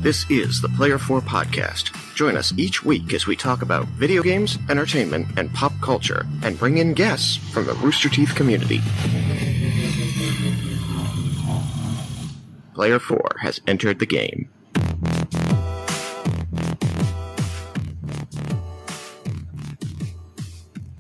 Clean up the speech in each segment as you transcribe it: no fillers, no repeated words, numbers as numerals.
This is the Player 4 Podcast. Join us each week as we talk about video games, entertainment, and pop culture, and bring in guests from the Rooster Teeth community. Player 4 has entered the game.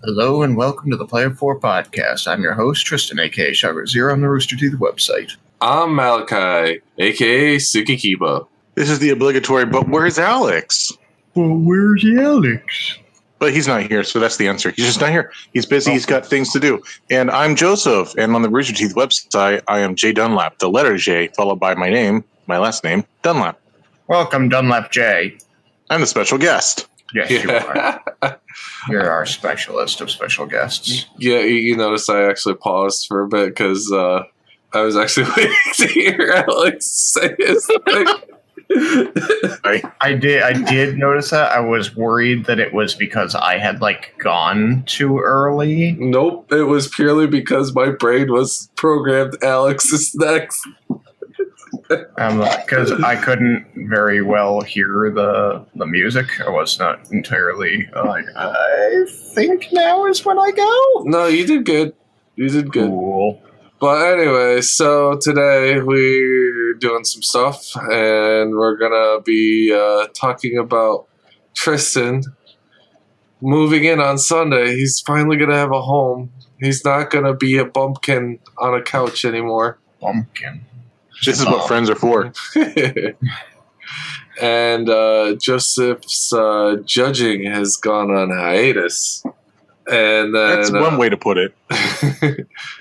Hello and welcome to the Player 4 Podcast. I'm your host, Tristan, aka Sugar Zero on the Rooster Teeth website. I'm Malachi, aka Sukikiba. This is the obligatory, but where's Alex? Well, where's Alex? But he's not here, so that's the answer. He's just not here. He's busy. He's got things to do. And I'm Joseph, and on the Rooster Teeth website, I am J Dunlap, the letter J, followed by my name, my last name, Dunlap. Welcome, Dunlap J. I'm the special guest. Yes, you are. You're our specialist of special guests. Yeah, you notice I actually paused for a bit because I was actually waiting to hear Alex say his thing. I did notice that. I was worried that it was because I had gone too early. Nope, it was purely because my brain was programmed Alex is next. Because I couldn't very well hear the music. I was not entirely I think now is when I go. No, you did good. You did good. Cool. But anyway, so today we're doing some stuff, and we're gonna be talking about Tristan moving in on Sunday. He's finally gonna have a home. He's not gonna be a bumpkin on a couch anymore. Bumpkin. This is what friends are for. And Joseph's judging has gone on hiatus. And then, that's one way to put it.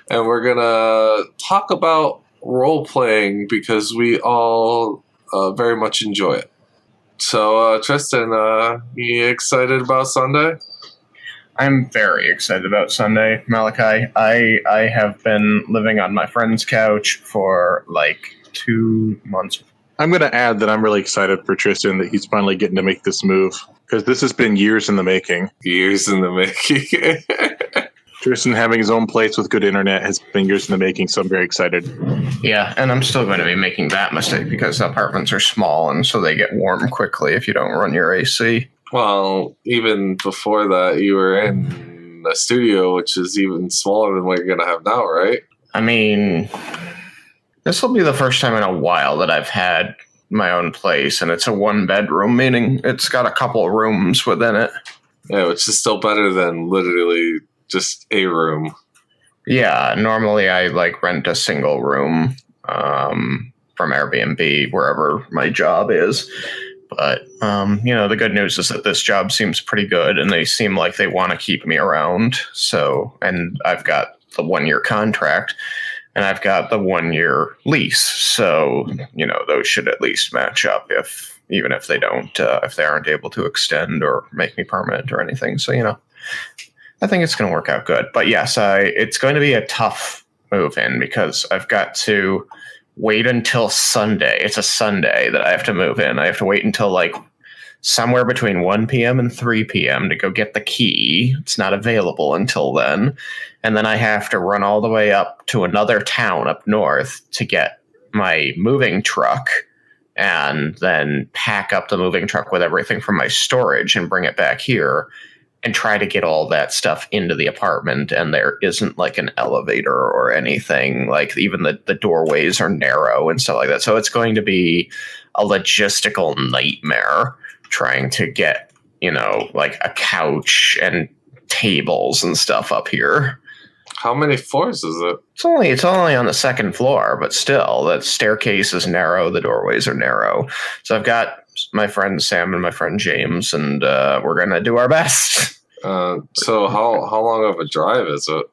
And we're gonna talk about role playing because we all very much enjoy it. So, Tristan, you excited about Sunday? I'm very excited about Sunday, Malachi. I have been living on my friend's couch for 2 months. I'm going to add that I'm really excited for Tristan that he's finally getting to make this move, because this has been years in the making. Years in the making. Tristan having his own place with good internet has been years in the making, so I'm very excited. Yeah, and I'm still going to be making that mistake because apartments are small, and so they get warm quickly if you don't run your AC. Well, even before that, you were in a studio, which is even smaller than what you're going to have now, right? I mean, this will be the first time in a while that I've had my own place, and it's a one-bedroom, meaning it's got a couple rooms within it. Yeah, which is still better than literally just a room. Yeah, normally I rent a single room from Airbnb, wherever my job is. But, the good news is that this job seems pretty good, and they seem like they want to keep me around. So, and I've got the 1-year contract, and I've got the 1-year lease. So, those should at least match up even if they don't, if they aren't able to extend or make me permanent or anything. So, I think it's going to work out good. But yes, it's going to be a tough move in because I've got to wait until Sunday. It's a Sunday that I have to move in. I have to wait until somewhere between 1 p.m. and 3 p.m. to go get the key. It's not available until then. And then I have to run all the way up to another town up north to get my moving truck and then pack up the moving truck with everything from my storage and bring it back here and try to get all that stuff into the apartment. And there isn't an elevator or anything. Even the doorways are narrow and stuff like that. So it's going to be a logistical nightmare trying to get, a couch and tables and stuff up here. How many floors is it? It's only on the second floor, but still, the staircase is narrow, the doorways are narrow. So I've got my friend Sam and my friend James, and we're gonna do our best. So how long of a drive is it?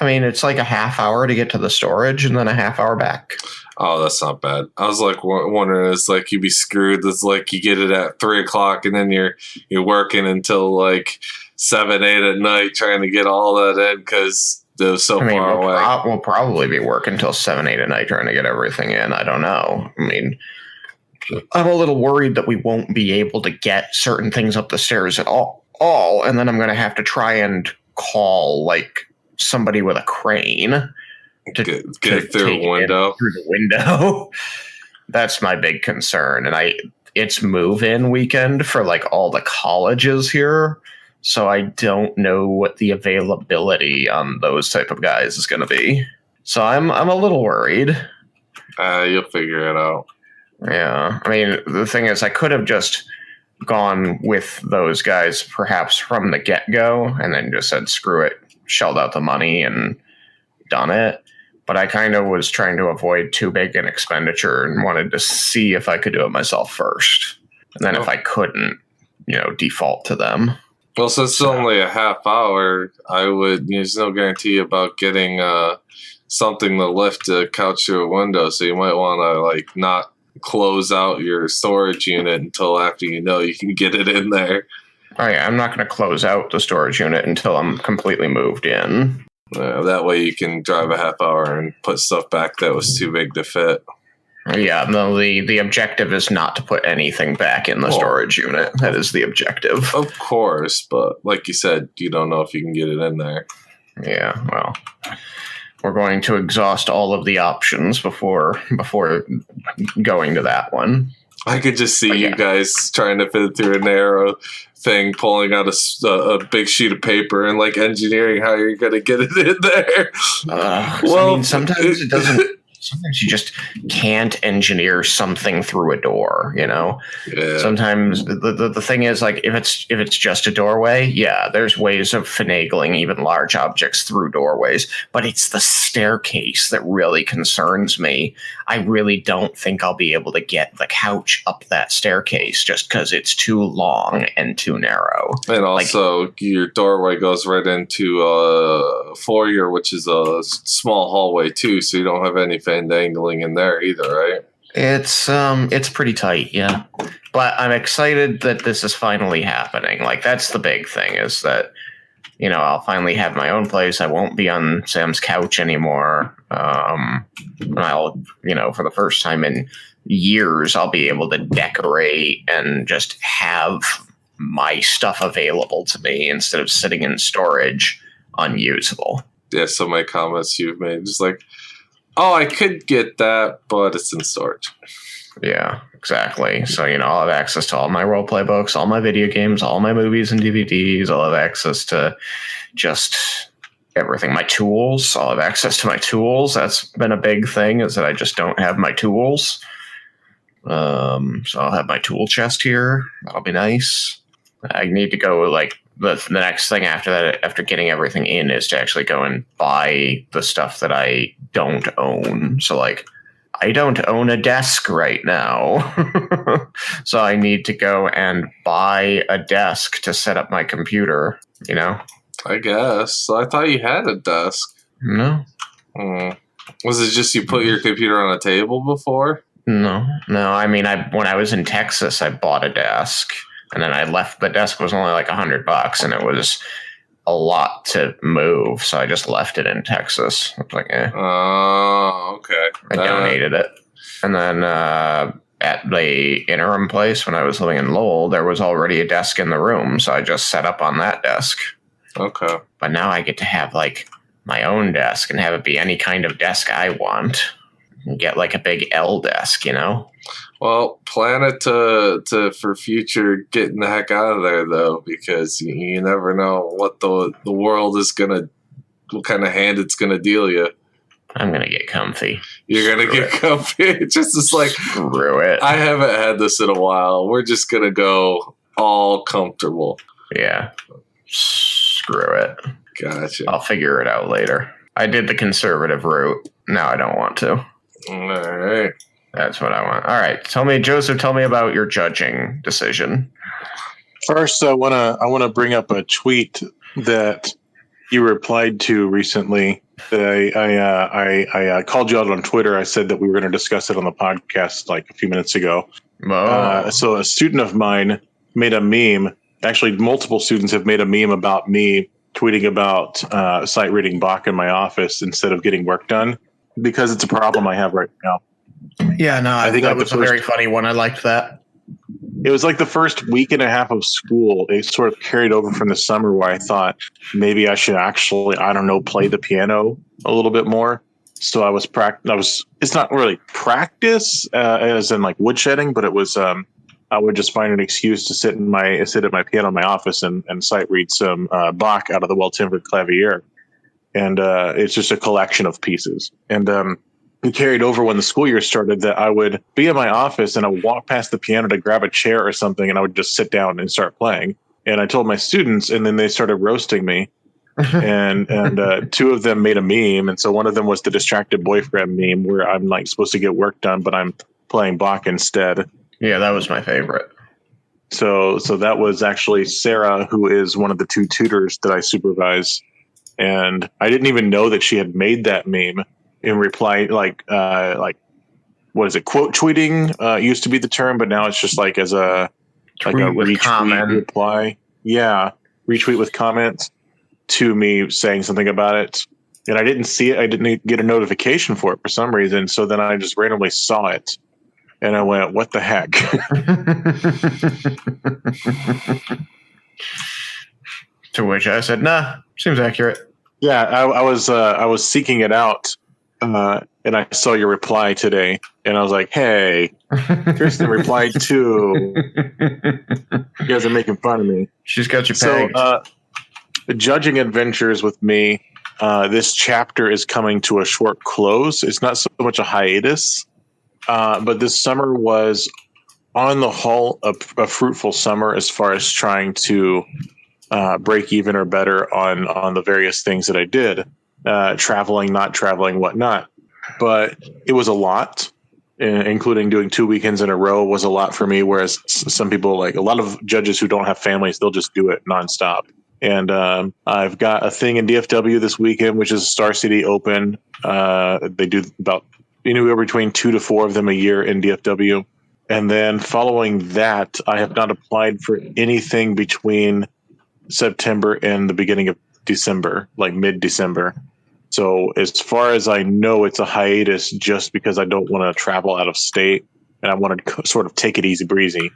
It's a half hour to get to the storage, and then a half hour back. Oh, that's not bad. I was wondering, it's you'd be screwed. It's you get it at 3:00, and then you're working until 7, 8 at night trying to get all that in because they're so far away. We'll probably be working until 7, 8 at night trying to get everything in. I don't know. I'm a little worried that we won't be able to get certain things up the stairs at all, and then I'm going to have to try and call somebody with a crane to get through a window. Through the window. That's my big concern. And it's move-in weekend for like all the colleges here. So I don't know what the availability on those type of guys is going to be. So I'm a little worried. You'll figure it out. Yeah. I mean, the thing is, I could have just gone with those guys perhaps from the get-go and then just said, screw it, shelled out the money and done it. But I kind of was trying to avoid too big an expenditure and wanted to see if I could do it myself first. And then if I couldn't, default to them. Well, since it's only a half hour, there's no guarantee about getting something to lift the couch through a window. So you might want to not close out your storage unit until after you can get it in there. Oh yeah, I'm not going to close out the storage unit until I'm completely moved in. That way you can drive a half hour and put stuff back that was too big to fit. Yeah, no, the objective is not to put anything back in the storage unit. That is the objective. Of course, but like you said, you don't know if you can get it in there. Yeah, well, we're going to exhaust all of the options before going to that one. I could just see you guys trying to fit it through a narrow thing, pulling out a big sheet of paper and engineering how you're going to get it in there. I mean, sometimes it doesn't. Sometimes you just can't engineer something through a door, Yeah. Sometimes the thing is, if it's just a doorway, yeah, there's ways of finagling even large objects through doorways. But it's the staircase that really concerns me. I really don't think I'll be able to get the couch up that staircase just because it's too long and too narrow. And also, your doorway goes right into a foyer, which is a small hallway too, so you don't have any dangling in there either, right? It's pretty tight, yeah. But I'm excited that this is finally happening. That's the big thing, is that I'll finally have my own place. I won't be on Sam's couch anymore. I'll for the first time in years, I'll be able to decorate and just have my stuff available to me instead of sitting in storage unusable. Yeah, so many comments you've made, just oh, I could get that, but it's in storage. Yeah, exactly. So, I'll have access to all my roleplay books, all my video games, all my movies and DVDs. I'll have access to just everything. My tools. I'll have access to my tools. That's been a big thing, is that I just don't have my tools. So I'll have my tool chest here. That'll be nice. I need to go, the next thing after that, after getting everything in, is to actually go and buy the stuff that I don't own. So, I don't own a desk right now. So I need to go and buy a desk to set up my computer, I guess. I thought you had a desk. No. Was it just you put your computer on a table before? No. I mean, when I was in Texas, I bought a desk. And then I left. The desk was only $100, and it was a lot to move. So I just left it in Texas. I was like, eh. Oh, okay. I donated it. And then at the interim place when I was living in Lowell, there was already a desk in the room. So I just set up on that desk. Okay. But now I get to have my own desk and have it be any kind of desk I want. And get a big L desk, Well, plan it to for future getting the heck out of there, though, because you never know what the world is what kind of hand it's gonna deal you. I'm gonna get comfy. You're gonna get comfy. It's just screw it. I haven't had this in a while. We're just gonna go all comfortable. Yeah. Screw it. Gotcha. I'll figure it out later. I did the conservative route. Now I don't want to. All right. That's what I want. All right. Joseph, tell me about your judging decision. First, I wanna bring up a tweet that you replied to recently. That I called you out on Twitter. I said that we were going to discuss it on the podcast a few minutes ago. So a student of mine made a meme. Actually, multiple students have made a meme about me tweeting about sight reading Bach in my office instead of getting work done, because it's a problem I have right now. Yeah, no, I think that was a very funny one. I liked that. It was the first week and a half of school. It sort of carried over from the summer, where I thought maybe I should actually, play the piano a little bit more. So I was it's not really practice as in like woodshedding, but it was I would just find an excuse to sit at my piano in my office and sight read some Bach out of the well-timbered clavier. And it's just a collection of pieces. And it carried over when the school year started that I would be in my office and I would walk past the piano to grab a chair or something, and I would just sit down and start playing. And I told my students, and then they started roasting me. and two of them made a meme, and so one of them was the distracted boyfriend meme, where I'm like supposed to get work done, but I'm playing Bach instead. Yeah, that was my favorite. So that was actually Sarah, who is one of the two tutors that I supervise. And I didn't even know that she had made that meme in reply, like what is it? Quote tweeting used to be the term, but now it's just like as a retweet reply. Yeah, retweet with comments to me saying something about it. And I didn't see it. I didn't get a notification for it for some reason. So then I just randomly saw it, and I went, "What the heck?" To which I said, "Nah, seems accurate." Yeah, I was seeking it out, and I saw your reply today, and I was like, "Hey, Tristan replied too. You guys are making fun of me." She's got you pegged. So, judging adventures with me, this chapter is coming to a short close. It's not so much a hiatus, but this summer was, on the whole, a fruitful summer as far as trying to break even or better on the various things that I did, traveling, not traveling, whatnot. But it was a lot, including doing 2 weekends in a row was a lot for me. Whereas some people, like a lot of judges who don't have families, they'll just do it nonstop. And I've got a thing in DFW this weekend, which is Star City Open. They do about anywhere between 2 to 4 of them a year in DFW. And then following that, I have not applied for anything between September and the beginning of December, like mid-December. So as far as I know, it's a hiatus just because I don't want to travel out of state, and I want to sort of take it easy breezy.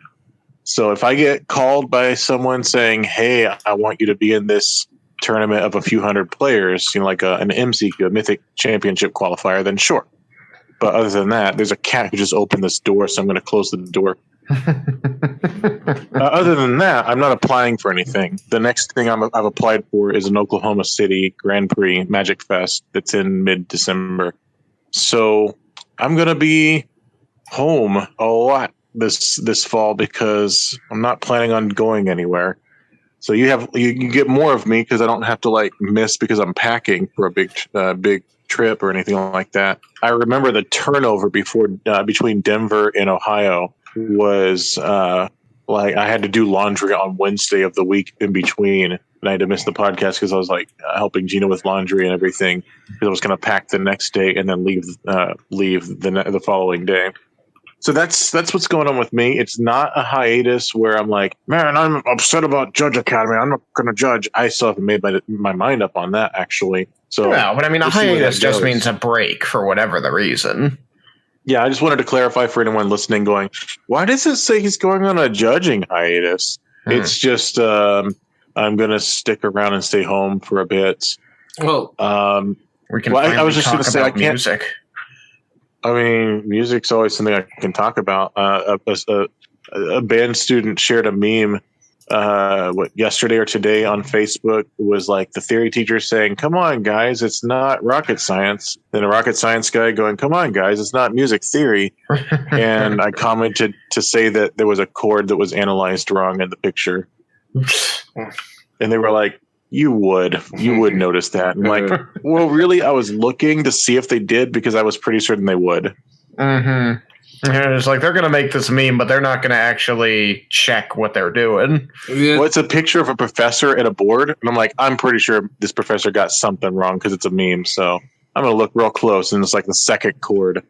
So if I get called by someone saying, "Hey, I want you to be in this tournament of a few hundred players," like an MCQ, a Mythic Championship qualifier, then sure. But other than that, there's a cat who just opened this door, so I'm going to close the door. Other than that, I'm not applying for anything. The next thing I've applied for is an Oklahoma City Grand Prix Magic Fest that's in mid-December. So I'm going to be home a lot this fall because I'm not planning on going anywhere. So you get more of me because I don't have to like miss because I'm packing for a big trip or anything like that. I remember the turnover between Denver and Ohio was like I had to do laundry on Wednesday of the week in between, and I had to miss the podcast because I was like helping Gina with laundry and everything because I was going to pack the next day and then leave the following day. So that's what's going on with me. It's not a hiatus where I'm like, man, I'm upset about Judge Academy. I'm not going to judge. I still haven't made my mind up on that, actually. So no, but I mean, a hiatus just means a break for whatever the reason. Yeah, I just wanted to clarify for anyone listening going, why does it say he's going on a judging hiatus? It's just I'm going to stick around and stay home for a bit. Well, we can I was just going to say, I can't. Music. I mean, music's always something I can talk about. A band student shared a meme yesterday or today on Facebook. It was like the theory teacher saying, "Come on, guys, it's not rocket science." Then a rocket science guy going, "Come on, guys, it's not music theory." And I commented to say that there was a chord that was analyzed wrong in the picture. And they were like, You would notice that. And like, well, really, I was looking to see if they did because I was pretty certain they would. Mm-hmm. And it's like they're going to make this meme, but they're not going to actually check what they're doing. Yeah. Well, it's a picture of a professor at a board, and I'm like, I'm pretty sure this professor got something wrong because it's a meme. So I'm going to look real close, and it's like the second chord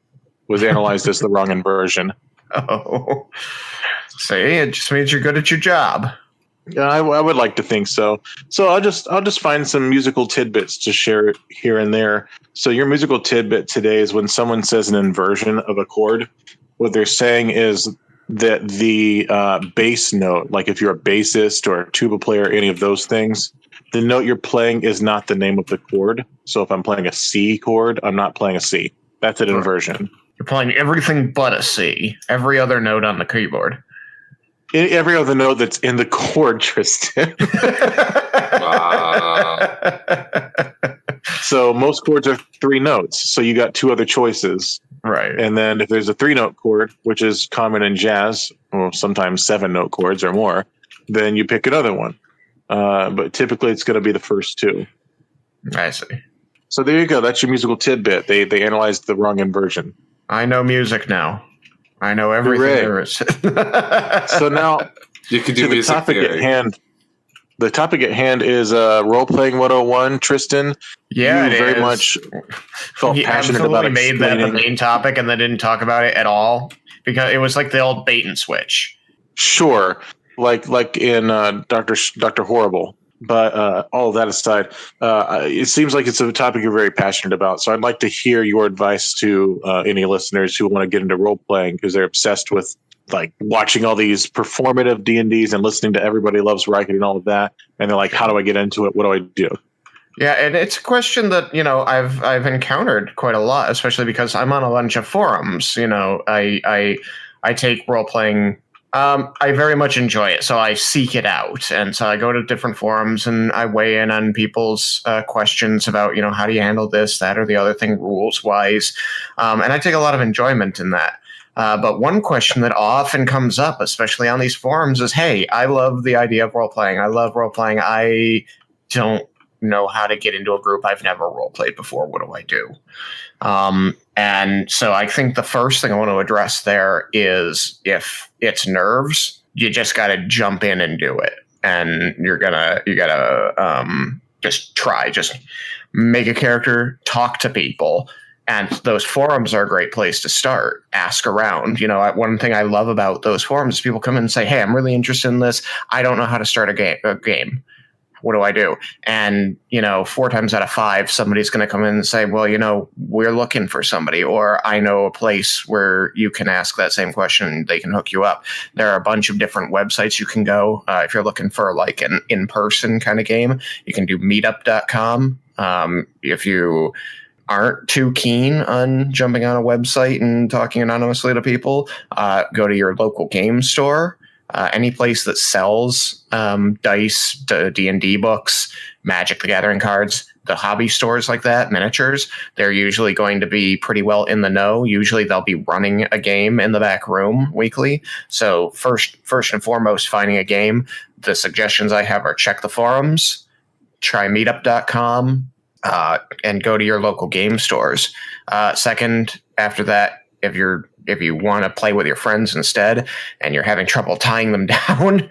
was analyzed as the wrong inversion. Oh, see, it just means you're good at your job. Yeah, I would like to think so. So I'll just find some musical tidbits to share here and there. So your musical tidbit today is when someone says an inversion of a chord, what they're saying is that the bass note, like if you're a bassist or a tuba player, any of those things, the note you're playing is not the name of the chord. So if I'm playing a C chord, I'm not playing a C. That's an inversion. You're playing everything but a C. Every other note on the keyboard. Every other note that's in the chord, Tristan. So most chords are 3 notes. So you got 2 other choices. Right. And then if there's a 3-note chord, which is common in jazz, or sometimes 7-note chords or more, then you pick another one. But typically it's going to be the first 2. I see. So there you go. That's your musical tidbit. They analyzed the wrong inversion. I know music now. I know everything there is. So now You could do to the music topic theory. at hand. The topic at hand is role playing 101. Tristan, Yeah, you it very is. much felt We passionate absolutely about made that the explaining. main topic and then didn't talk about it at all because it was like the old bait and switch. Sure, like in Doctor Horrible. But all of that aside, it seems like it's a topic you're very passionate about. So I'd like to hear your advice to any listeners who want to get into role playing because they're obsessed with like watching all these performative D&Ds and listening to Everybody Loves Riken and all of that. And they're like, how do I get into it? What do I do? Yeah, and it's a question that, I've encountered quite a lot, especially because I'm on a bunch of forums. I take role playing. I very much enjoy it, so I seek it out, and so I go to different forums and I weigh in on people's questions about, how do you handle this, that, or the other thing, rules wise, and I take a lot of enjoyment in that. But one question that often comes up, especially on these forums, is, "Hey, I love the idea of role playing. I love role playing. I don't know how to get into a group. I've never role played before. What do I do?" And so I think the first thing I want to address there is if it's nerves, you just got to jump in and do it. And you gotta just try, just make a character, talk to people. And those forums are a great place to start. Ask around. One thing I love about those forums is people come in and say, "Hey, I'm really interested in this. I don't know how to start a game. What do I do?" And, 4 times out of 5, somebody's going to come in and say, "Well, we're looking for somebody," or "I know a place where you can ask that same question and they can hook you up." There are a bunch of different websites you can go. If you're looking for like an in-person kind of game, you can do meetup.com. If you aren't too keen on jumping on a website and talking anonymously to people, go to your local game store. Any place that sells dice, D&D books, Magic the Gathering cards, the hobby stores like that, miniatures, they're usually going to be pretty well in the know. Usually they'll be running a game in the back room weekly. So first and foremost, finding a game. The suggestions I have are check the forums, try meetup.com, and go to your local game stores. Second, after that, if you want to play with your friends instead and you're having trouble tying them down,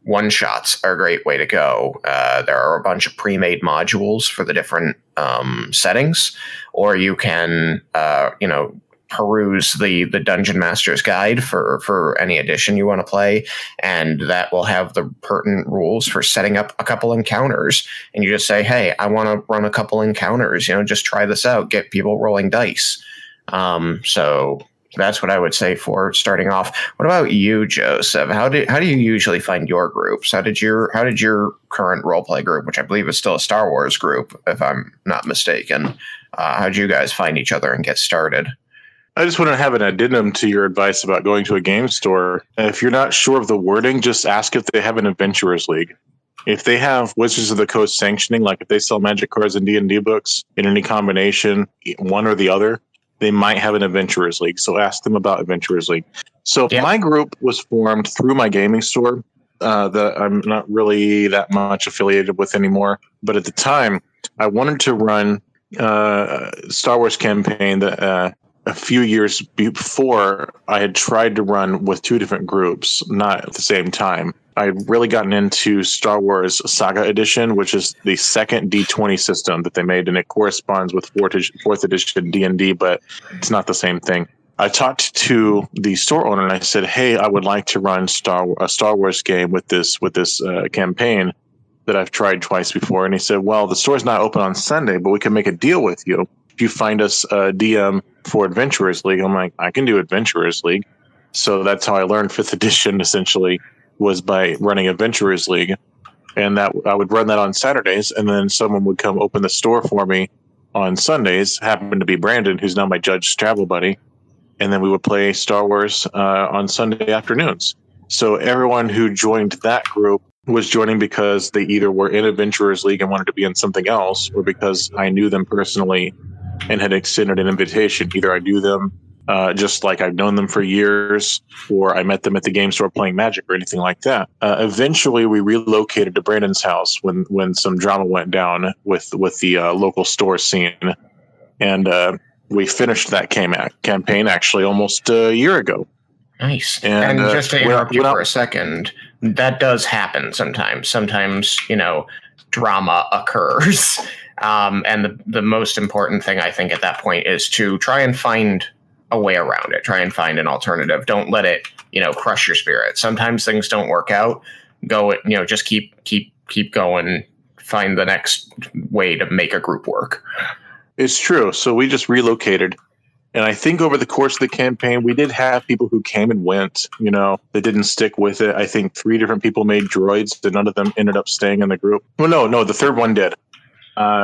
one-shots are a great way to go. There are a bunch of pre-made modules for the different settings, or you can, peruse the Dungeon Master's Guide for any edition you want to play, and that will have the pertinent rules for setting up a couple encounters. And you just say, "Hey, I want to run a couple encounters, just try this out, get people rolling dice." So that's what I would say for starting off. What about you, Joseph? How do you usually find your groups? How did your current roleplay group, which I believe is still a Star Wars group, if I'm not mistaken, how did you guys find each other and get started? I just want to have an addendum to your advice about going to a game store. If you're not sure of the wording, just ask if they have an Adventurers League. If they have Wizards of the Coast sanctioning, like if they sell Magic cards and D&D books in any combination, one or the other, they might have an Adventurers League. So ask them about Adventurers League. So My group was formed through my gaming store that I'm not really that much affiliated with anymore. But at the time, I wanted to run a Star Wars campaign that a few years before I had tried to run with 2 different groups, not at the same time. I had really gotten into Star Wars Saga Edition, which is the second D20 system that they made, and it corresponds with 4th edition D&D, but it's not the same thing. I talked to the store owner and I said, "Hey, I would like to run a Star Wars game with this campaign that I've tried twice before." And he said, "Well, the store's not open on Sunday, but we can make a deal with you. If you find us a DM for Adventurers League." I'm like, "I can do Adventurers League." So that's how I learned 5th edition, essentially, was by running Adventurers League. and that I would run that on Saturdays, and then someone would come open the store for me on Sundays. Happened to be Brandon, who's now my Judge travel buddy, and then we would play Star Wars on Sunday afternoons. So everyone who joined that group was joining because they either were in Adventurers League and wanted to be in something else, or because I knew them personally and had extended an invitation. Either I knew them just like I've known them for years, or I met them at the game store playing Magic or anything like that. Eventually, we relocated to Brandon's house when some drama went down with the local store scene, and we finished that campaign actually almost a year ago. Nice. And just to interrupt you for a second, that does happen sometimes. Sometimes, drama occurs. And the most important thing, I think, at that point is to try and find a way around it. Try and find an alternative. Don't let it, crush your spirit. Sometimes things don't work out. Just keep going. Find the next way to make a group work. It's true. So we just relocated. And I think over the course of the campaign, we did have people who came and went, they didn't stick with it. I think 3 different people made droids, but none of them ended up staying in the group. Well, no, the third one did.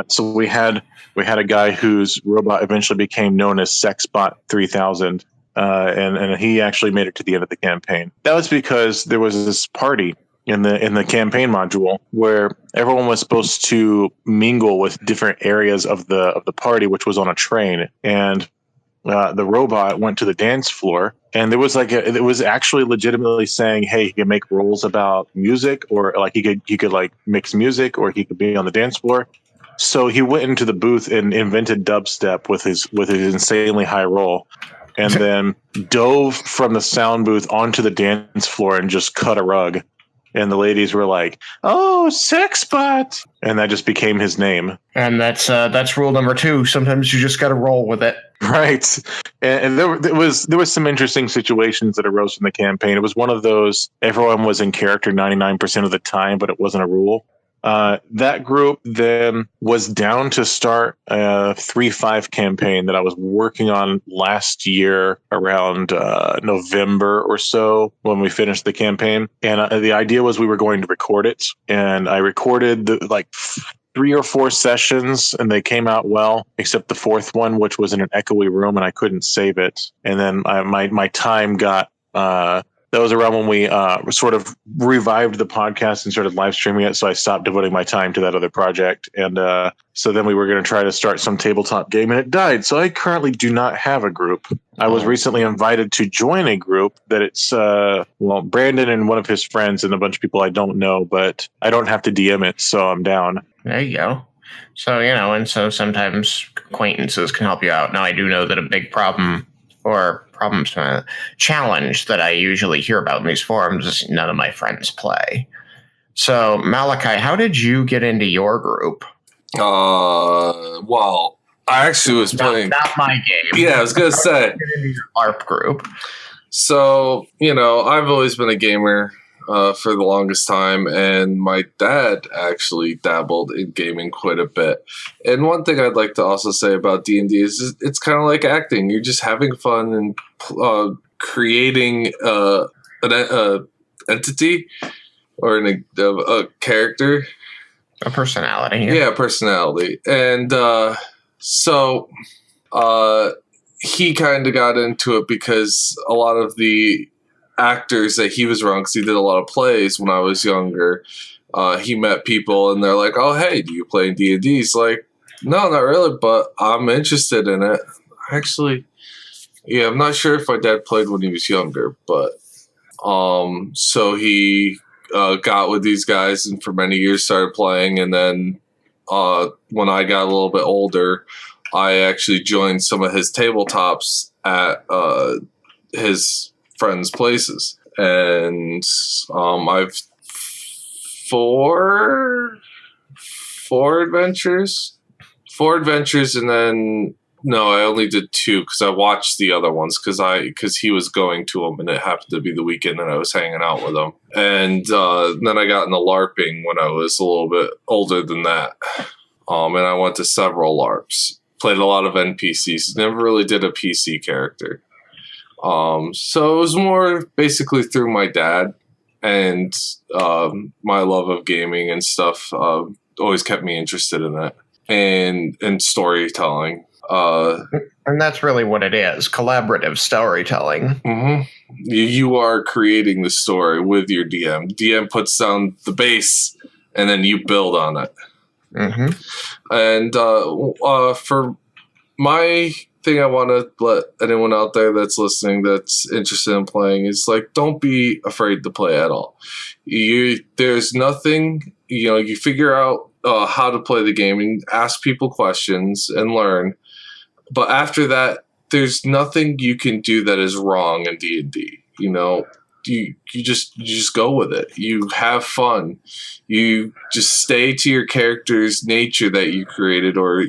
So we had a guy whose robot eventually became known as Sexbot 3000, and he actually made it to the end of the campaign. That was because there was this party in the campaign module where everyone was supposed to mingle with different areas of the party, which was on a train, and the robot went to the dance floor, and there was it was actually legitimately saying, hey, he can make rules about music, or like he could like mix music, or he could be on the dance floor. So he went into the booth and invented dubstep with his insanely high roll, and then dove from the sound booth onto the dance floor and just cut a rug. And the ladies were like, "Oh, Sexbot," and that just became his name. And that's rule number 2. Sometimes you just got to roll with it. Right. And there was some interesting situations that arose from the campaign. It was one of those, everyone was in character 99% of the time, but it wasn't a rule. That group then was down to start a 3-5 campaign that I was working on last year around November or so when we finished the campaign. And the idea was we were going to record it. And I recorded 3 or 4 sessions, and they came out well, except the 4th one, which was in an echoey room, and I couldn't save it. And then my time got... that was around when we sort of revived the podcast and started live streaming it. So I stopped devoting my time to that other project. And so then we were going to try to start some tabletop game, and it died. So I currently do not have a group. I was recently invited to join a group that it's, Brandon and one of his friends and a bunch of people I don't know, but I don't have to DM it. So I'm down. There you go. So, and so sometimes acquaintances can help you out. Now, I do know that a big challenge that I usually hear about in these forums is none of my friends play. So, Malachi, how did you get into your group? Well, I actually was playing... Not my game. Yeah, I was going to say. Get into your LARP group. So, I've always been a gamer for the longest time, and my dad actually dabbled in gaming quite a bit. And one thing I'd like to also say about D&D is it's kind of like acting. You're just having fun and creating an entity or a character. A personality. Yeah, personality. And so he kind of got into it because a lot of the actors that he was around, because he did a lot of plays when I was younger, he met people and they're like, "Oh, hey, do you play D&D?" He's like, "No, not really, but I'm interested in it." Actually, yeah, I'm not sure if my dad played when he was younger, but so he got with these guys and for many years started playing, and then when I got a little bit older, I actually joined some of his tabletops at his friends' places, and I've four adventures, and then no, I only did 2 because I watched the other ones because he was going to them, and it happened to be the weekend that I was hanging out with him, and then I got into LARPing when I was a little bit older than that, and I went to several LARPs, played a lot of NPCs, never really did a PC character. So it was more basically through my dad and my love of gaming and stuff always kept me interested in that, and storytelling. And that's really what it is, collaborative storytelling. Mm-hmm. You are creating the story with your DM. DM puts down the base, and then you build on it. Mm-hmm. And for my thing, I want to let anyone out there that's listening that's interested in playing is like, don't be afraid to play at all. There's nothing, you figure out how to play the game and ask people questions and learn. But after that, there's nothing you can do that is wrong in D&D. You just go with it. You have fun. You just stay to your character's nature that you created, or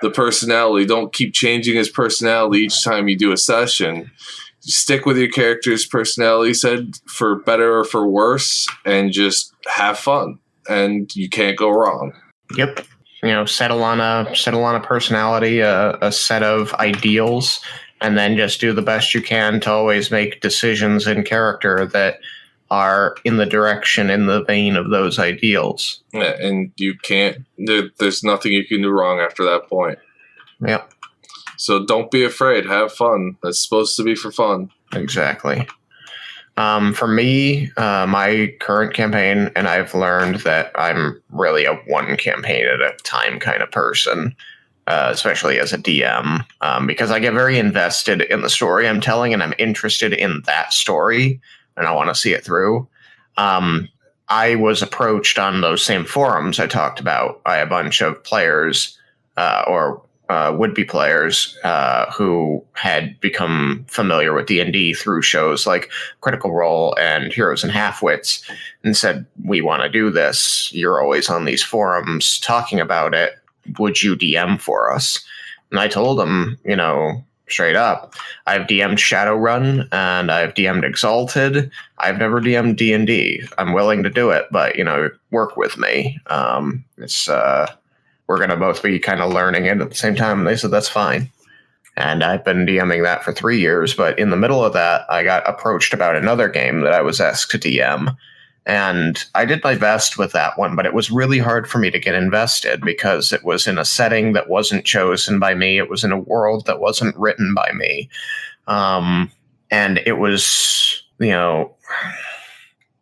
the personality. Don't keep changing his personality each time you do a session. Stick with your character's personality, said, for better or for worse, and just have fun. And you can't go wrong. Yep. Settle on a personality, a set of ideals, and then just do the best you can to always make decisions in character that are in the direction, in the vein of those ideals. Yeah, and you can't. There's nothing you can do wrong after that point. Yep. So don't be afraid. Have fun. That's supposed to be for fun. Exactly. For me, my current campaign, and I've learned that I'm really a one campaign at a time kind of person, especially as a DM, because I get very invested in the story I'm telling, and I'm interested in that story, and I want to see it through. I was approached on those same forums I talked about by a bunch of players or would-be players who had become familiar with D&D through shows like Critical Role and Heroes and Halfwits, and said, we want to do this. You're always on these forums talking about it. Would you DM for us? And I told them, straight up, I've DM'd Shadowrun and I've DM'd Exalted. I've never DM'd D&D. I'm willing to do it, but, work with me. We're going to both be kind of learning it at the same time. And they said, that's fine. And I've been DMing that for 3 years. But in the middle of that, I got approached about another game that I was asked to DM. And I did my best with that one, but it was really hard for me to get invested because it was in a setting that wasn't chosen by me. It was in a world that wasn't written by me. And it was, there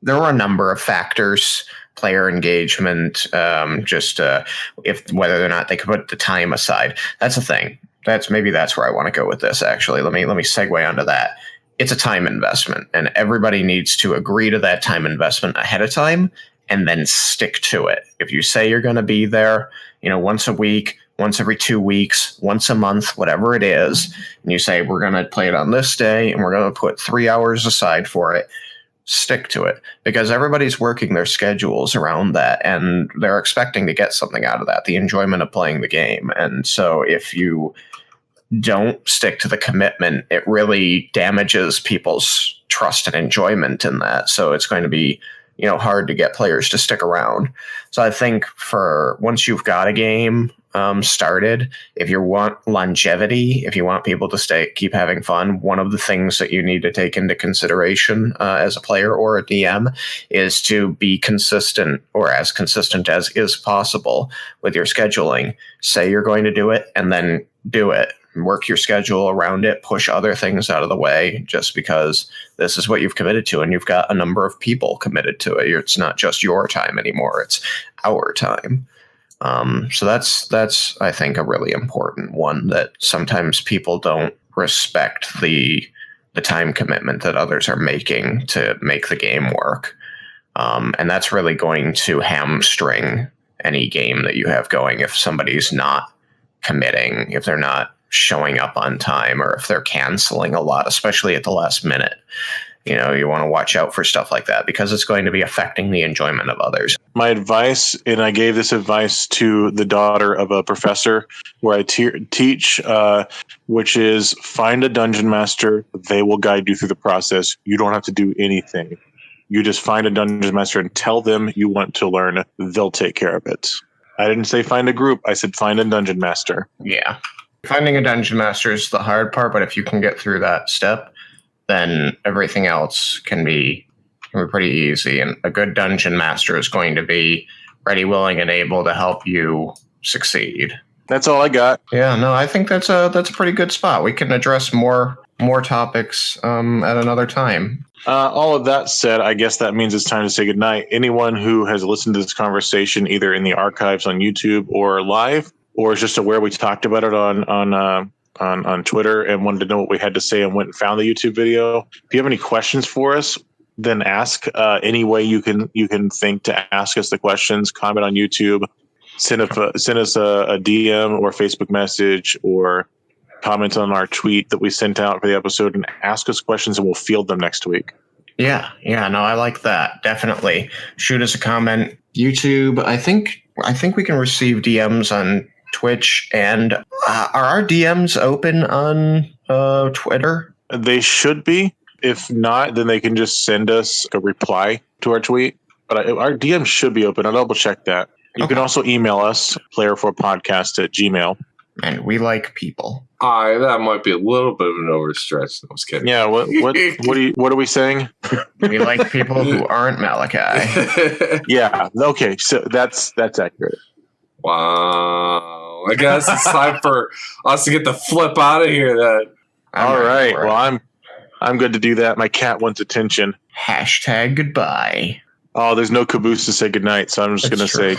were a number of factors. Player engagement, if whether or not they could put the time aside. That's the thing. That's where I want to go with this. Actually, let me segue onto that. It's a time investment, and everybody needs to agree to that time investment ahead of time, and then stick to it. If you say you're going to be there, once a week, once every 2 weeks, once a month, whatever it is, and you say we're going to play it on this day, and we're going to put 3 hours aside for it. Stick to it, because everybody's working their schedules around that, and they're expecting to get something out of that, the enjoyment of playing the game. And so if you don't stick to the commitment, it really damages people's trust and enjoyment in that. So it's going to be, hard to get players to stick around. So I think for once you've got a game started, if you want longevity, if you want people to keep having fun, one of the things that you need to take into consideration as a player or a DM is to be consistent, or as consistent as is possible, with your scheduling. Say you're going to do it, and then do it. Work your schedule around it, push other things out of the way, just because this is what you've committed to, and you've got a number of people committed to it. It's not just your time anymore, it's our time. So that's I think a really important one, that sometimes people don't respect the time commitment that others are making to make the game work. And that's really going to hamstring any game that you have going if somebody's not committing, if they're not showing up on time, or if they're canceling a lot, especially at the last minute. You want to watch out for stuff like that, because it's going to be affecting the enjoyment of others. My advice, and I gave this advice to the daughter of a professor where I teach, which is find a dungeon master. They will guide you through the process. You don't have to do anything. You just find a dungeon master and tell them you want to learn. They'll take care of it. I didn't say find a group. I said find a dungeon master. Yeah. Finding a dungeon master is the hard part, but if you can get through that step, then everything else can be It'll be pretty easy, and a good dungeon master is going to be ready, willing, and able to help you succeed. That's all I got. Yeah, no, I think that's a pretty good spot. We can address more topics at another time. All of that said, I guess that means it's time to say goodnight. Anyone who has listened to this conversation, either in the archives on YouTube or live, or is just aware we talked about it on Twitter and wanted to know what we had to say and went and found the YouTube video. If you have any questions for us, then ask any way you can think to ask us the questions. Comment on YouTube, send us a DM or Facebook message, or comment on our tweet that we sent out for the episode and ask us questions, and we'll field them next week. Yeah, no, I like that. Definitely shoot us a comment. YouTube, I think we can receive DMs on Twitch, and are our DMs open on Twitter? They should be. If not, then they can just send us a reply to our tweet. But our DMs should be open. I'll double check that. You can also email us, player4podcast@gmail.com. And we like people. That might be a little bit of an overstretch. I was kidding. Yeah, what are we saying? We like people who aren't Malachi. Yeah, okay, so that's accurate. Wow. I guess it's time for us to get the flip out of here then. All right. Well, I'm good to do that. My cat wants attention. # goodbye. Oh, there's no caboose to say goodnight, so I'm just going to say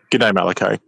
goodnight, Malachi.